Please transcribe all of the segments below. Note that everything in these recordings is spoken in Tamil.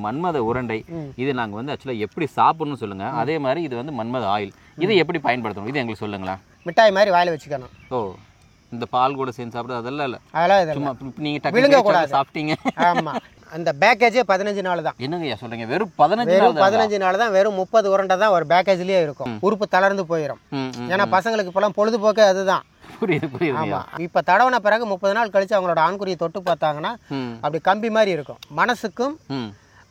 மன்மத உருண்டை இது நாங்க வந்து ஆக்சுவலா எப்படி சாப்பிடணும்னு சொல்லுங்க. அதே மாதிரி இது வந்து மன்மத ஆயில் இதை எப்படி பயன்படுத்தணும் இது எங்களுக்கு சொல்லுங்களேன். மிட்டாய் மாதிரி வாயில வச்சுக்கணும். ஓ இந்த பால் கூட சேர்ந்து சாப்பிடுறது அதெல்லாம் இல்ல. அதெல்லாம் சும்மா நீங்க விழுங்க டக்கு கூடாது. சாப்பிட்டீங்க. ஆமா அந்த பேக்கேஜே 15 நாள் தான். என்னங்கய்யா சொல்றீங்க? வெறும் 15 வெறும் நாள் 15 நாள் தான். வெறும் 30 உருண்டை தான் ஒரு பேக்கேஜ்லயே இருக்கும். உறுப்பு தளர்ந்து போயிடும். ஏன்னா பசங்களுக்கு இப்பெல்லாம் பொழுதுபோக்கு அதுதான். புரியுது புரியுது. ஆமா இப்ப தடவன பிறகு 30 நாள் கழிச்சு அவங்களோட ஆண்குறியை தொட்டு பார்த்தாங்கன்னா அப்படி கம்பி மாதிரி இருக்கும். மனசுக்கும்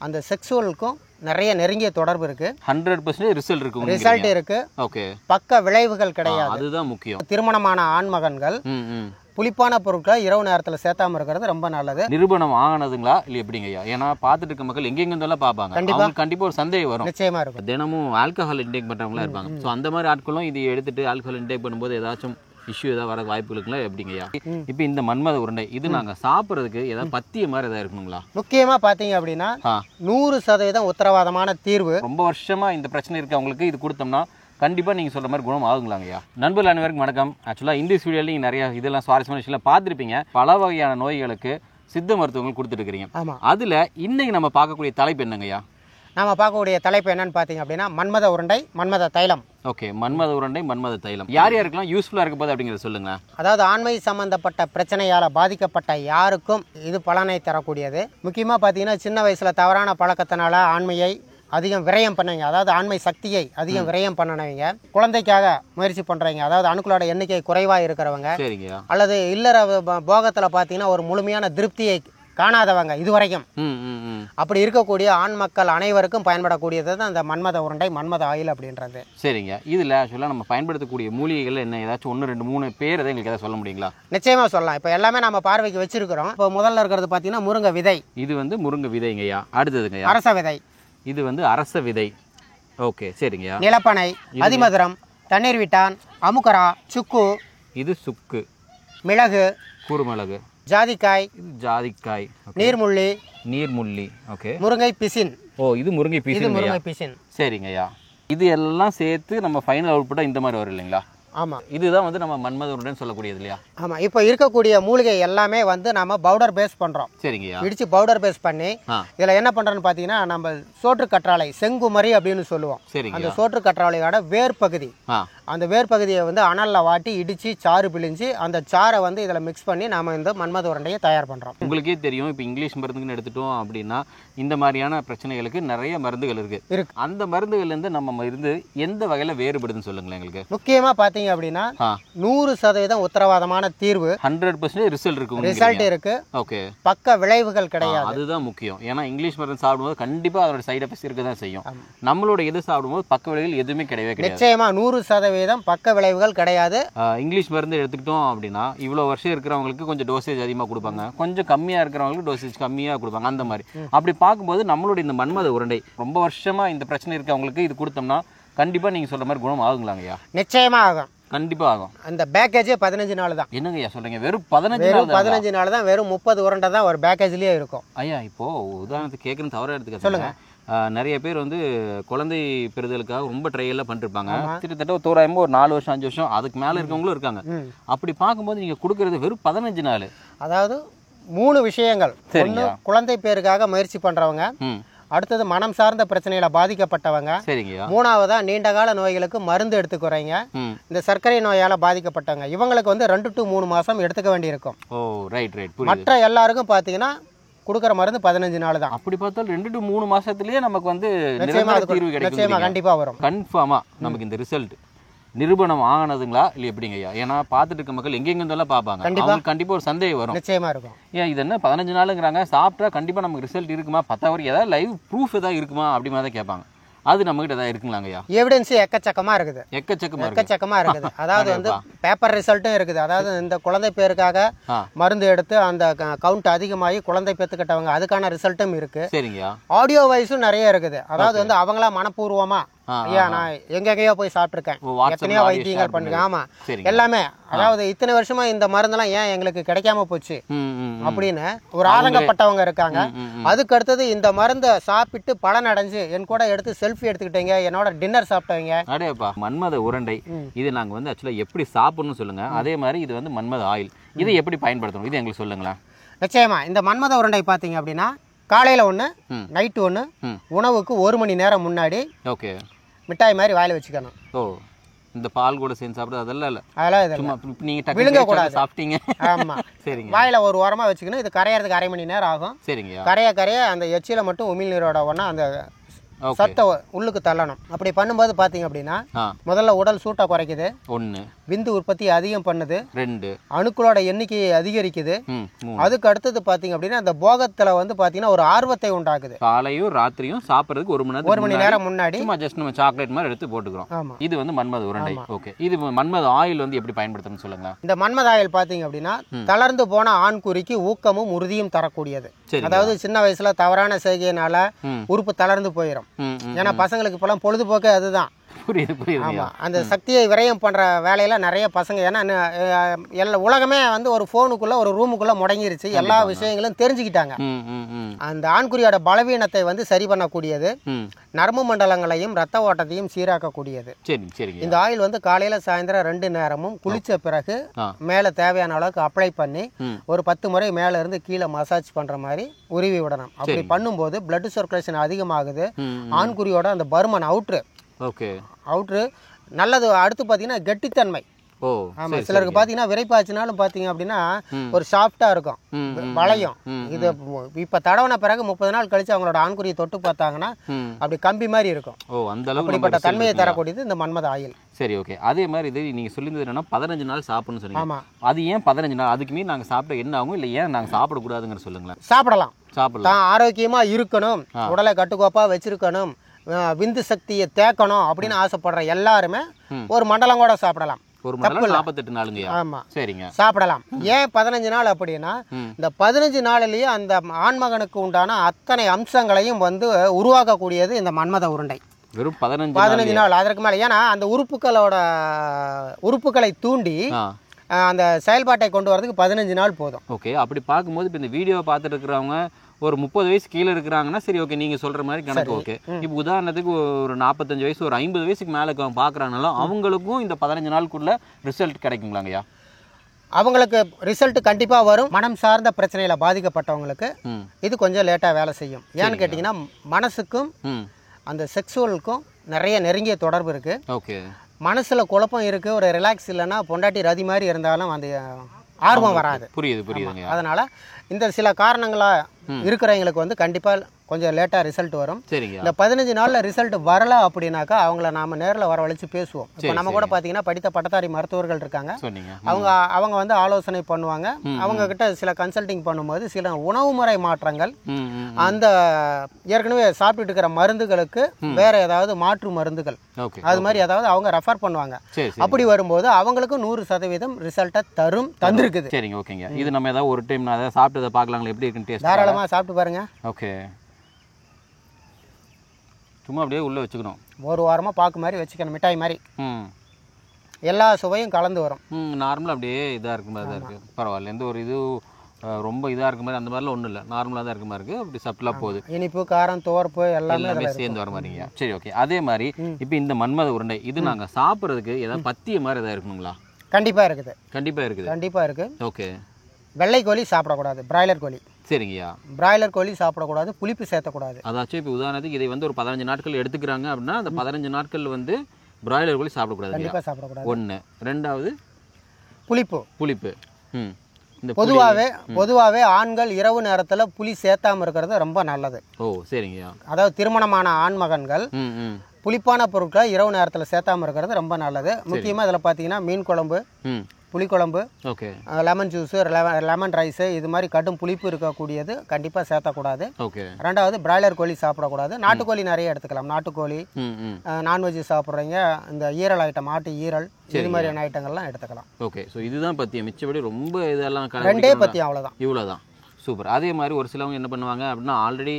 அந்த செக்ஸுவலுக்கும் நிறைய நெருங்கிய தொடர்பு இருக்கு. 100% ரிசல்ட் இருக்கு. ஓகே பக்க விளைவுகள் கிடையாது. அதுதான் முக்கியம். திருமணமான ஆண்மகன்கள் புளிப்பான பொருட்களை இரவு நேரத்துல சேர்த்தாம இருக்கிறது ரொம்ப நல்லது. நிரூபணம் ஆனதுங்களா இல்ல எப்படிங்கய்யா? ஏன்னா பார்த்துட்டு இருக்க மக்கள் எங்கெங்க இருந்தெல்லாம் பார்ப்பாங்க. கண்டிப்பா ஒரு சந்தேகம் வரும். நிச்சயமா இருக்கும். தினமும் ஆல்கஹால் இன்டேக் பண்றவங்களா இருப்பாங்க. ஸோ அந்த மாதிரி ஆட்களும் இது எடுத்துட்டு ஆல்கஹால் இன்டேக் பண்ணும்போது ஏதாச்சும் இஷ்யூ ஏதாவது வர வாய்ப்புகளுக்குலாம் எப்படிங்கய்யா? இப்போ இந்த மன்மத உருண்டை இது நாங்க சாப்பிட்றதுக்கு ஏதாவது பத்திய மாதிரி ஏதாவது இருக்குங்களா? முக்கியமா பாத்தீங்க அப்படின்னா 100% உத்தரவாதமான தீர்வு. ரொம்ப வருஷமா இந்த பிரச்சனை இருக்கு அவங்களுக்கு இது கொடுத்தோம்னா கண்டிப்பா நீங்க சொல்ற மாதிரி குணம் ஆகுங்களாங்கய்யா. நண்பர்கள் அனைவருக்கும் வணக்கம். ஆக்சுவலா இந்த வீடியோல நீங்க நிறைய இதெல்லாம் சுவாரஸ்யமான விஷயம் பார்த்துருப்பீங்க. பல வகையான நோய்களுக்கு சித்த மருத்துவங்கள் கொடுத்துட்டு இருக்கிறீங்க. அதுல இன்னைக்கு நம்ம பார்க்கக்கூடிய தலைப்பு என்னங்கய்யா? நாம பார்க்கக்கூடிய தலைப்பு என்னன்னு பாத்தீங்க அப்படின்னா மன்மத உருண்டை மன்மத தைலம். ஓகே மன்மத உருண்டை மன்மத தைலம் யார் யாருக்கெல்லாம் யூஸ்ஃபுல்லா இருக்க போது அப்படிங்கறத சொல்லுங்க. அதாவது ஆண்மை சம்பந்தப்பட்ட பிரச்சனையால பாதிக்கப்பட்ட யாருக்கும் இது பலனை தரக்கூடியது. முக்கியமா பாத்தீங்கன்னா சின்ன வயசுல தவறான பழக்கத்தினால ஆண்மையை அதிகம் விரயம் பண்ணுவீங்க, அதாவது ஆண்மை சக்தியை அதிகம் விரயம் பண்ணனவங்க, குழந்தைக்காக முயற்சி பண்றவங்க, அதாவது அணுக்களோட எண்ணிக்கை குறைவா இருக்கிறவங்க, அல்லது இல்லற போகத்துல பாத்தீங்கன்னா ஒரு முழுமையான திருப்தியை காணாதவங்க இதுவரைக்கும், அப்படி இருக்கக்கூடிய ஆண் மக்கள் அனைவருக்கும் பயன்படக்கூடியது தான் இந்த மன்மத உருண்டை மன்மத ஆயில் அப்படின்றது. சரிங்க. இதுல ஆக்சுவலா நம்ம பயன்படுத்தக்கூடிய மூலிகைகள் என்ன, ஏதாச்சும் 1 2 3 பேர் எதை எங்களுக்கு சொல்ல முடியுங்களா? நிச்சயமா சொல்லலாம். இப்போ எல்லாமே நம்ம பார்வைக்கு வச்சிருக்கிறோம். இப்போ முதல்ல இருக்கிறது பாத்தீங்கன்னா முருங்கை விதை. இது வந்து முருங்கை விதைங்கய்யா. அடுத்ததுங்கய்யா அரச விதை. இது வந்து அரச விதை. ஓகே சரிங்கய்யா. நிலப்பனை, அதிமதுரம், தண்ணீர் விட்டான், அமுக்கரா, சுக்கு. இது சுக்கு. மிளகு, குறுமிளகு. ஜாதிக்காய், ஜாதிக்காய். நீர்முள்ளி. நீர்முள்ளி. ஓகே. முருங்கை பிசின். ஓ இது முருங்கை பிசின். இது முருங்கை பிசின். சரிங்கய்யா. இது எல்லாம் சேர்த்து நம்ம ஃபைனல் அவுட்புட்டா இந்த மாதிரி வரும் இல்லைங்களா? ஆமா இதுதான் வந்து நம்ம மன்மத உருண்டைன்னு சொல்லக்கூடியது இல்லையா? ஆமா இப்போ இருக்கக்கூடிய மூலிகை எல்லாமே வந்து நம்ம பவுடர் பேஸ் பண்றோம். சரிங்கய்யா. இடிச்சு பவுடர் பேஸ் பண்ணி இதுல என்ன பண்றோம்னு பாத்தீங்கன்னா நம்ம சோற்று கற்றாழை செங்குமரி அப்படின்னு சொல்லுவோம். அந்த சோற்று கற்றாழையோட வேர் பகுதி, அந்த வேர் பகுதியை வந்து அனல்ல வாட்டி இடிச்சு சாறு பிழிஞ்சு அந்த சாரை வந்து இதுல மிக்ஸ் பண்ணி நாம இந்த மன்மத உருண்டையை தயார் பண்றோம். உங்களுக்கே தெரியும் இப்போ இங்கிலீஷ் மருந்துன்னு எடுத்துட்டோம் அப்படின்னா இந்த மாதிரியான பிரச்சனைகளுக்கு நிறைய மருந்துகள் இருக்கு. அந்த மருந்துகள்ல இருந்து நம்ம இருந்து எந்த வகையில வேறுபடுதுன்னு சொல்லுங்களேன் எங்களுக்கு. முக்கியமா பாத்தீங்க அப்படின்னா 100% உத்தரவாதமான தீர்வு. 100% ரிசல்ட் இருக்கு. ஓகே பக்க விளைவுகள் கிடையாது. அதுதான் முக்கியம். ஏன்னா இங்கிலீஷ் மருந்து சாப்பிடும்போது கண்டிப்பா அதோட சைடு எஃபெக்ட்ஸ் இருக்க தான் செய்யும். நம்மளோட எது சாப்பிடும்போது பக்க விளைவுகள் எதுவுமே கிடையவே கிடையாது. நிச்சயமா 100% பக்க விளைவுகள் கிடையாது. இங்கிலீஷ் மருந்து எடுத்துக்கிட்டோம் அப்படின்னா இவ்வளவு வருஷம் இருக்கிறவங்களுக்கு கொஞ்சம் டோசேஜ் அதிகமாக கொடுப்பாங்க, கொஞ்சம் கம்மியா இருக்கிறவங்களுக்கு டோசேஜ் கம்மியா கொடுப்பாங்க. அந்த மாதிரி அப்படி பார்க்கும்போது நம்மளோட இந்த மன்மத உருண்டை ரொம்ப வருஷமா இந்த பிரச்சனை இருக்கவங்களுக்கு இது கொடுத்தோம்னா கண்டிப்பா நீங்க சொல்ற மாதிரி குணம் ஆகுங்களாங்கய்யா? நிச்சயமா ஆகும். கண்டிப்பா ஆகும். அந்த பேக்கேஜே 15 நாள் தான். என்னங்கய்யா சொல்றீங்க? வெறும் 15 நாள் தான். வெறும் 30 உருண்டை தான் ஒரு பேக்கேஜ்லயே இருக்கும். ஐயா இப்போ உதாரணத்துக்கு கேட்கறது தவறா எடுத்துக்க சொல்லுங்க. நிறைய பேர் வந்து குழந்தை பெறுதலுக்காக ரொம்ப ட்ரையெல்லாம் பண்ணிருப்பாங்க. கிட்டத்தட்ட தோராயமா ஒரு 4 வருஷம் 5 வருஷம் அதுக்கு மேல இருக்கவங்களும் இருக்காங்க. அப்படி பார்க்கும்போது நீங்க கொடுக்கறது வெறும் 15 நாள். அதாவது 3 விஷயங்கள். ஒண்ணு குழந்தை பேருக்காக முயற்சி பண்றவங்க, அடுத்தது மனம் சார்ந்த பிரச்சனையில பாதிக்கப்பட்டவங்க, மூணாவதா நீண்ட கால நோய்களுக்கு மருந்து எடுத்துக்கிறீங்க, இந்த சர்க்கரை நோயால பாதிக்கப்பட்டவங்க. இவங்களுக்கு வந்து 2 to 3 மாசம் எடுத்துக்க வேண்டியிருக்கும். மற்ற எல்லாருக்கும் பாத்தீங்கன்னா கொடுக்குற மருந்து 15 நாள் தான். அப்படி பார்த்தாலும் 2 to 3 மாசத்துலயே நமக்கு வந்து தீர்வு கிடைக்கும். கண்டிப்பா வரும். கன்ஃபார்மா நமக்கு இந்த ரிசல்ட் நிரூபணம் ஆனதுங்களா இல்ல எப்படிங்கய்யா? ஏன்னா பார்த்துட்டு இருக்க மக்கள் எங்கெங்க இருந்தெல்லாம் பார்ப்பாங்க. கண்டிப்பா ஒரு சந்தேகம் வரும். நிச்சயமா இருக்கும். ஏன் இது என்ன 15 நாளுங்கிறாங்க, சாப்பிட்டா கண்டிப்பா நமக்கு ரிசல்ட் இருக்குமா, 10 வரைக்கும் ஏதாவது லைவ் ப்ரூஃப் ஏதாவது இருக்குமா அப்படி மாதிரி தான் கேட்பாங்க. அது நம்ம கிட்ட ஏதாவது இருக்குங்களாங்கய்யா? எவிடன்ஸ் எக்கச்சக்கமா இருக்குது. எக்கச்சக்கமா இருக்குது. அதாவது வந்து பேப்பர் ரிசல்ட்டும் இருக்குது. அதாவது இந்த குழந்தை பேருக்காக மருந்து எடுத்து அந்த கவுண்ட் அதிகமாகி குழந்தை பெற்றுக்கிட்டவங்க அதுக்கான ரிசல்ட்டும் இருக்கு. சரிங்கய்யா. ஆடியோ வைஸும் நிறைய இருக்குது. அதாவது வந்து அவங்களா மனப்பூர்வமா ஐயா நான் எங்கெங்கயோ போய் சாப்பிட்டுருக்கேன், எத்தனையோ வைத்தியங்கள் பண்ணுங்க. ஆமா எல்லாமே. அதாவது இத்தனை வருஷமா இந்த மருந்தெல்லாம் ஏன் எங்களுக்கு கிடைக்காம போச்சு அப்படின்னு ஒரு ஆதங்கப்பட்டவங்க இருக்காங்க. அதுக்கு அடுத்தது இந்த மருந்தை சாப்பிட்டு பலன் அடைஞ்சு என் கூட எடுத்து செல்ஃபி எடுத்துக்கிட்டீங்க, என்னோட டின்னர் சாப்பிட்டவங்க. அடேப்பா மன்மத உருண்டை இது நாங்க வந்து ஆக்சுவலா எப்படி சாப்பிடணும்னு சொல்லுங்க. அதே மாதிரி இது வந்து மன்மத ஆயில் இதை எப்படி பயன்படுத்தணும் இது எங்களுக்கு சொல்லுங்களேன். நிச்சயமா இந்த மன்மத உருண்டை பாத்தீங்க அப்படின்னா காலையில் ஒன்று, ம். நைட்டு ஒன்று, ம். உணவுக்கு 1 மணி நேரம் முன்னாடி ஓகே. மிட்டாய் மாதிரி வாயில் வச்சுக்கணும். ஓ, இந்த பால் கூட சேர்ந்து சாப்பிடுறது அதெல்லாம் இல்லை. அதெல்லாம் இது சும்மா இப்போ நீங்கள் விழுங்கக்கூடாது. சாப்பிட்டீங்க. ஆமாம். சரிங்க. வாயில் ஒரு ஓரமாக வச்சுக்கணும். இது கரையிறதுக்கு 1/2 மணி நேரம் ஆகும். சரிங்கய்யா. கரைய அந்த எச்சில மட்டும் உமிழ்நீரோட ஒன்றா அந்த ஓகே. சத்தை உள்ளுக்கு தள்ளணும். அப்படி பண்ணும்போது பார்த்தீங்க அப்படின்னா ஆ, முதல்ல உடல் சூட்டை குறைக்குது, 1 விந்து உற்பத்தி அதிகம் பண்ணுது, 2 அணுக்களோட எண்ணிக்கையை அதிகரிக்குது. 3 அதுக்கு அடுத்தது பார்த்தீங்க அப்படின்னா அந்த போகத்தில் வந்து பார்த்தீங்கன்னா ஒரு ஆர்வத்தை உண்டாக்குது. காலையும் ராத்திரியும் சாப்பிட்றதுக்கு 1 மணி நேரம் 1 மணி நேரம் முன்னாடி. சும்மா ஜஸ்ட் நம்ம சாக்லேட் மாதிரி எடுத்து போட்டுக்கிறோம். ஆமாம். இது வந்து மன்மத உருண்டை. ஓகே. இது மன்மத ஆயில் வந்து எப்படி பயன்படுத்தணும்னு சொல்லுங்க. இந்த மன்மத ஆயில் பார்த்தீங்க அப்படின்னா தளர்ந்து போன ஆண்குறிக்கு ஊக்கமும் உறுதியும் தரக்கூடியது. சரி. அதாவது சின்ன வயசுல தவறான செய்கையினால ம். உறுப்பு தளர்ந்து போயிடும். ம், ம். ஏன்னா பசங்களுக்கு இப்போலாம் பொழுதுபோக்கே அதுதான். புரியுது. ஆமா, அந்த சக்தியை விரயம் பண்ற வேலையில நிறைய பசங்க, ஏன்னா எல்லா உலகமே வந்து ஒரு போனுக்குள்ள ஒரு ரூமுக்குள்ள முடங்கிருச்சு. எல்லா விஷயங்களும் தெரிஞ்சுக்கிட்டாங்க. ம், ம், ம். அந்த ஆண்குறியோட பலவீனத்தை வந்து சரி பண்ணக்கூடியது, ம். நரம்பு மண்டலங்களையும் ரத்த ஓட்டத்தையும் சீராக்கக்கூடியது. சரிங்க. இந்த ஆயில் வந்து காலையில சாயந்தரம் 2 நேரமும் குளிச்ச பிறகு ஆ. மேல தேவையான அளவுக்கு அப்ளை பண்ணி ம். ஒரு 10 முறை மேல இருந்து கீழே மசாஜ் பண்ற மாதிரி உருவி விடணும். அப்படி பண்ணும்போது பிளட் சர்க்குலேஷன் அதிகமாகுது. ம். ஆண்குறியோட அந்த பருமன் ஓகே. அவுட்ரு நல்லது. அடுத்து பார்த்தீங்கன்னா கெட்டித்தன்மை. ஓ, ஆமாம், சிலருக்கு பார்த்தீங்கன்னா விரைப்பாச்சுனாலும் பார்த்தீங்க அப்படின்னா ஒரு சாஃப்டாக இருக்கும், வளையும். இது இப்போ தடவன பிறகு 30 நாள் கழிச்சு அவங்களோட ஆண்குறியை தொட்டு பார்த்தாங்கன்னா அப்படி கம்பி மாதிரி இருக்கும். ஓ, அந்த அளவுக்கு அப்படிப்பட்ட தன்மையை தரக்கூடியது இந்த மன்மத ஆயில். சரி, ஓகே. அதே மாதிரி இது நீங்கள் சொல்லியிருந்தது என்னன்னா 15 நாள் சாப்பிடணும்னு சொன்னீங்க. ஆமாம். அது ஏன் 15 நாள்? அதுக்கு மீறி நாங்கள் சாப்பிட என்ன ஆகும், இல்லை ஏன் நாங்கள் சாப்பிடக்கூடாதுங்கிற சொல்லுங்களேன். சாப்பிடலாம். சாப்பிடலாம். தான் ஆரோக்கியமாக இருக்கணும், உடலை கட்டுக்கோப்பாக வச்சிருக்கணும், விந்து சக்தியை தேக்கணும் அப்படின்னு ஆசைப்படுற எல்லாருமே ஒரு மண்டலம் கூட சாப்பிடலாம். ஒரு மண்டலம் 48 நாளுங்கய்யா. ஆமா, சரிங்க. சாப்பிடலாம். ஏன் 15 நாள் அப்படின்னா இந்த 15 நாளிலேயே அந்த ஆண்மகனுக்கு உண்டான அத்தனை அம்சங்களையும் வந்து உருவாக்கக்கூடியது இந்த மன்மத உருண்டை. வெறும் 15 நாள், அதற்கு மேலே. ஏன்னா அந்த உறுப்புகளை தூண்டி அந்த செயல்பாட்டை கொண்டு வரதுக்கு 15 நாள் போதும். ஓகே. அப்படி பார்க்கும்போது இப்போ இந்த வீடியோவை பார்த்துட்டு இருக்கிறவங்க ஒரு 30 வயசு கீழே இருக்கிறாங்கன்னா சரி, ஓகே, நீங்கள் சொல்கிற மாதிரி கணக்கு ஓகே. இப்போ உதாரணத்துக்கு ஒரு 45 வயசு, ஒரு 50 வயசுக்கு மேலே பார்க்குறாங்கனாலும் அவங்களுக்கும் இந்த 15 நாளுக்குள்ள ரிசல்ட் கிடைக்குங்களாங்கய்யா? அவங்களுக்கு ரிசல்ட் கண்டிப்பாக வரும். மனம் சார்ந்த பிரச்சனையில் பாதிக்கப்பட்டவங்களுக்கு இது கொஞ்சம் லேட்டாக வேலை செய்யும். ஏன்னு கேட்டிங்கன்னா மனசுக்கும் அந்த செக்ஸுவலுக்கும் நிறைய நெருங்கிய தொடர்பு இருக்குது. ஓகே. மனசில் குழப்பம் இருக்குது, ஒரு ரிலாக்ஸ் இல்லைன்னா பொண்டாட்டி ரதி மாதிரி இருந்தாலும் அந்த ஆர்வம் வராது. புரியுதுங்க. அதனால் இந்த சில காரணங்களாக இருக்கிறவங்களுக்கு வந்து கண்டிப்பாக கொஞ்சம் லேட்டாக ரிசல்ட் வரும். சரிங்க. இந்த 15 நாளில் ரிசல்ட் வரல அப்படின்னாக்கா அவங்கள நாம நேரில் வரவழைச்சு பேசுவோம். இப்போ நம்ம கூட பார்த்தீங்கன்னா படித்த பட்டதாரி மருத்துவர்கள் இருக்காங்க. அவங்க வந்து ஆலோசனை பண்ணுவாங்க. அவங்க கிட்ட சில கன்சல்டிங் பண்ணும்போது சில உணவு முறை மாற்றங்கள், அந்த ஏற்கனவே சாப்பிட்டுட்டு இருக்கிற மருந்துகளுக்கு வேற ஏதாவது மாற்று மருந்துகள், அது மாதிரி ஏதாவது அவங்க ரெஃபர் பண்ணுவாங்க. அப்படி வரும்போது அவங்களுக்கு 100% ரிசல்ட்டை தந்திருக்குது. சரிங்க, ஓகேங்க. இது நம்ம ஏதாவது ஒரு டைம் நான் ஏதாவது சாப்பிட்டு பார்க்கலாங்களா, எப்படி இருக்குன்னு டேஸ்ட்? தாராளமாக சாப்பிட்டு பாருங்க. ஓகே. சும்மா அப்படியே உள்ளே வச்சுக்கணும். ஒரு வாரமாக பாக்கு மாதிரி வச்சுக்கணும், மிட்டாய் மாதிரி. எல்லா சுவையும் கலந்து வரும். நார்மலாக அப்படியே இதாக இருக்க மாதிரி தான் இருக்குது. பரவாயில்ல, எந்த ஒரு இது ரொம்ப இதாக இருக்க மாதிரி அந்த மாதிரிலாம் ஒன்றும் இல்லை, நார்மலாக தான் இருக்க மாதிரி இருக்குது. அப்படி சப்லாக போகுது. இனிப்பு, காரம், துவர்ப்பு எல்லாமே சேர்ந்து வர மாதிரிங்க. சரி, ஓகே. அதே மாதிரி இப்போ இந்த மன்மத உருண்டை இது நாங்கள் சாப்பிட்றதுக்கு ஏதாவது பத்திய மாதிரி எதாவது இருக்கணுங்களா? கண்டிப்பாக இருக்குது. கண்டிப்பாக இருக்குது. ஓகே. வெள்ளை கோழி சாப்பிடக்கூடாது, பிராய்லர் கோழி. சரிங்கய்யா. பிராய்லர் கோழி சாப்பிடக்கூடாது, புளிப்பு சேர்த்தக்கூடாது. அதாச்சும் இப்போ உதாரணத்துக்கு இதை வந்து ஒரு 15 நாட்கள் எடுத்துக்கிறாங்க அப்படின்னா அந்த 15 நாட்கள் வந்து பிராய்லர் கோழி சாப்பிடக்கூடாது. கண்டிப்பாக சாப்பிடக்கூடாது. 1. 2வது புளிப்பு. இந்த பொதுவாகவே ஆண்கள் இரவு நேரத்தில் புளி சேர்த்தாம இருக்கிறது ரொம்ப நல்லது. ஓ, சரிங்கய்யா. அதாவது திருமணமான ஆண்மகன்கள் புளிப்பான பொருட்களை இரவு நேரத்தில் சேர்த்தாம இருக்கிறது ரொம்ப நல்லது. முக்கியமாக இதில் பார்த்தீங்கன்னா மீன் குழம்பு, புளிக்குழம்பு, okay, lemon juice, lemon rice, இது மாதிரி கடும் புளிப்பு இருக்கக்கூடியது கண்டிப்பாக சேர்த்தக்கூடாது. ஓகே. 2வது பிராய்லர் கோழி சாப்பிடக்கூடாது. நாட்டுக்கோழி நிறைய எடுத்துக்கலாம். நாட்டுக்கோழி, நான்வெஜ் சாப்பிட்றீங்க, இந்த ஈரல் ஐட்டம், ஆட்டு ஈரல், இது மாதிரியான ஐட்டங்கள்லாம் எடுத்துக்கலாம். ஓகே. ஸோ இதுதான் பத்தியம். மிச்சபடி ரொம்ப இதெல்லாம் 2 பத்தியம், அவ்வளோதான். இவ்வளோதான். சூப்பர். அதே மாதிரி ஒரு சிலவங்க என்ன பண்ணுவாங்க அப்படின்னா ஆல்ரெடி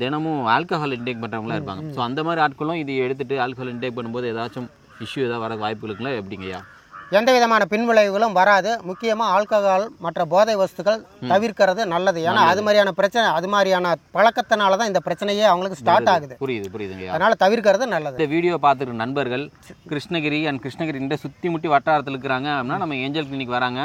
தினமும் ஆல்கஹால் இன்டேக் பண்ணுறவங்களாம் இருப்பாங்க. ஸோ அந்த மாதிரி ஆட்களும் இது எடுத்துகிட்டு ஆல்கஹால் இன்டேக் பண்ணும்போது ஏதாச்சும் இஷ்யூ ஏதாவது வர வாய்ப்புகளுக்குலாம் எப்படிங்கய்யா? எந்த விதமான பின்விளைவுகளும் வராது. முக்கியமாக ஆல்கஹால் மற்ற போதை வஸ்துக்கள் தவிர்க்கிறது நல்லது. ஏன்னா அது மாதிரியான பிரச்சனை, அது மாதிரியான பழக்கத்தினால தான் இந்த பிரச்சனையே அவங்களுக்கு ஸ்டார்ட் ஆகுது. புரியுதுங்க. அதனால தவிர்க்கிறது நல்லது. இந்த வீடியோ பார்த்துருக்க நண்பர்கள் கிருஷ்ணகிரி அண்ட் கிருஷ்ணகிரி இந்த சுற்றி முட்டி வட்டாரத்தில் இருக்கிறாங்க அப்படின்னா நம்ம ஏஞ்சல் கிளினிக் வராங்க,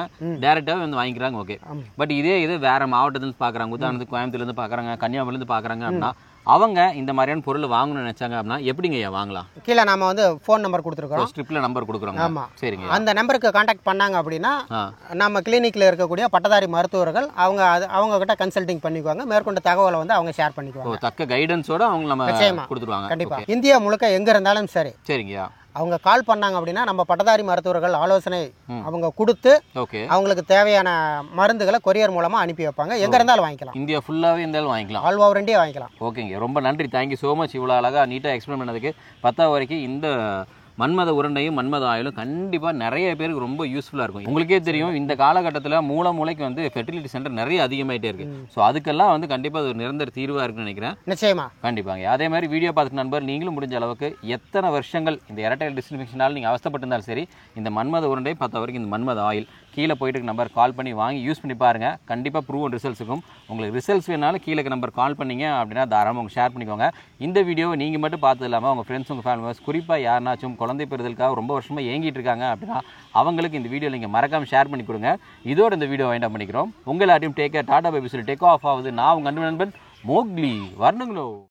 டேரெக்டாகவே வந்து வாங்கிக்கிறாங்க. ஓகே. பட் இது வேற மாவட்டத்துலேருந்து பார்க்குறாங்க, உதாரணத்துக்கு கோயம்புத்தூர்லேருந்து பார்க்குறாங்க, கன்னியாகுமரிலேருந்து பார்க்குறாங்க அப்படின்னா அவங்க இந்த மாதிரியான பொருள் வாங்கணும்னு நினைச்சாங்க அப்படின்னா எப்படிங்க ஐயா வாங்கலாம்? கீழே நாம வந்து ஃபோன் நம்பர் கொடுத்துருக்கோம், ஸ்ட்ரிப்ல நம்பர் கொடுக்குறோம். ஆமாம், சரிங்க. அந்த நம்பருக்கு கான்டாக்ட் பண்ணாங்க அப்படின்னா நம்ம கிளினிக்கில் இருக்கக்கூடிய பட்டதாரி மருத்துவர்கள் அவங்க கிட்ட கன்சல்டிங் பண்ணிக்குவாங்க. மேற்கொண்ட தகவலை வந்து அவங்க ஷேர் பண்ணிக்குவாங்க. தக்க கைடன்ஸோட அவங்க நம்ம கொடுத்துருவாங்க. கண்டிப்பா இந்தியா முழுக்க எங்க இருந்தாலும் சரி. சரிங்கய்யா. அவங்க கால் பண்ணாங்க அப்படின்னா நம்ம பட்டதாரி மருத்துவர்கள் ஆலோசனை அவங்க கொடுத்து அவங்களுக்கு தேவையான மருந்துகளை கொரியர் மூலமா அனுப்பி வைப்பாங்க. எங்க இருந்தாலும் வாங்கிக்கலாம், இந்தியா ஃபுல்லாவே இருந்தாலும் வாங்கிக்கலாம், ஆல் ஓவர் இந்தியா வாங்கிக்கலாம். ஓகேங்க, ரொம்ப நன்றி, தேங்க்யூ ஸோ மச். இவ்வளோ அழகாக நீட்டாக எக்ஸ்பிளைன் பண்ணதுக்கு. 10வது வரைக்கும் இந்த மன்மத உருண்டையும் மன்மத ஆயிலும் கண்டிப்பாக நிறைய பேருக்கு ரொம்ப யூஸ்ஃபுல்லாக இருக்கும். உங்களுக்கே தெரியும் இந்த காலகட்டத்தில் மூளைக்கு வந்து ஃபெர்டிலிட்டி சென்டர் நிறைய அதிகமாகிட்டே இருக்கு. ஸோ அதுக்கெல்லாம் வந்து கண்டிப்பாக அது ஒரு நிரந்தர தீர்வாக இருக்குன்னு நினைக்கிறேன். நிச்சயமா, கண்டிப்பாங்க. அதே மாதிரி வீடியோ பார்த்துட்டு நண்பர் நீங்களும் முடிஞ்ச அளவுக்கு எத்தனை வருஷங்கள் இந்த எரட்டைல் டிஸ்இன்ஃபெக்ஷனால் நீங்கள் அவஸ்தப்பட்டிருந்தாலும் சரி, இந்த மன்மத உருண்டை 10 வரைக்கும் இந்த மன்மத ஆயில் கீழே போயிட்டு நம்பர் கால் பண்ணி வாங்கி யூஸ் பண்ணி பாருங்க. கண்டிப்பாக ப்ரூவ் ரிசல்ட்ஸ் இருக்கும். உங்களுக்கு ரிசல்ட்ஸ் வேணாலும் கீழே நம்பர் கால் பண்ணீங்க அப்படின்னா தாராளமாக உங்க ஷேர் பண்ணிக்கோங்க. இந்த வீடியோவை நீங்கள் மட்டும் பார்த்தது இல்லாமல் உங்கள் ஃப்ரெண்ட்ஸ், உங்கள் ஃபேமிலி மெம்பர்ஸ், குறிப்பாக யாருனாச்சும் குழந்தை பெறுதலுக்காக ரொம்ப வருஷமாக ஏங்கிட்டு இருக்காங்க அப்படின்னா அவங்களுக்கு இந்த வீடியோ நீங்கள் மறக்காமல் ஷேர் பண்ணி கொடுங்க. இதோட இந்த வீடியோ வைண்ட் அப் பண்ணிக்கிறோம். உங்கள் எல்லாத்தையும் take care, tata bye bye சொல்லி டேக் ஆஃப் ஆகுது. நான் உங்கள் அன்பு நண்பன் மோக்லி. வரணுங்களோ.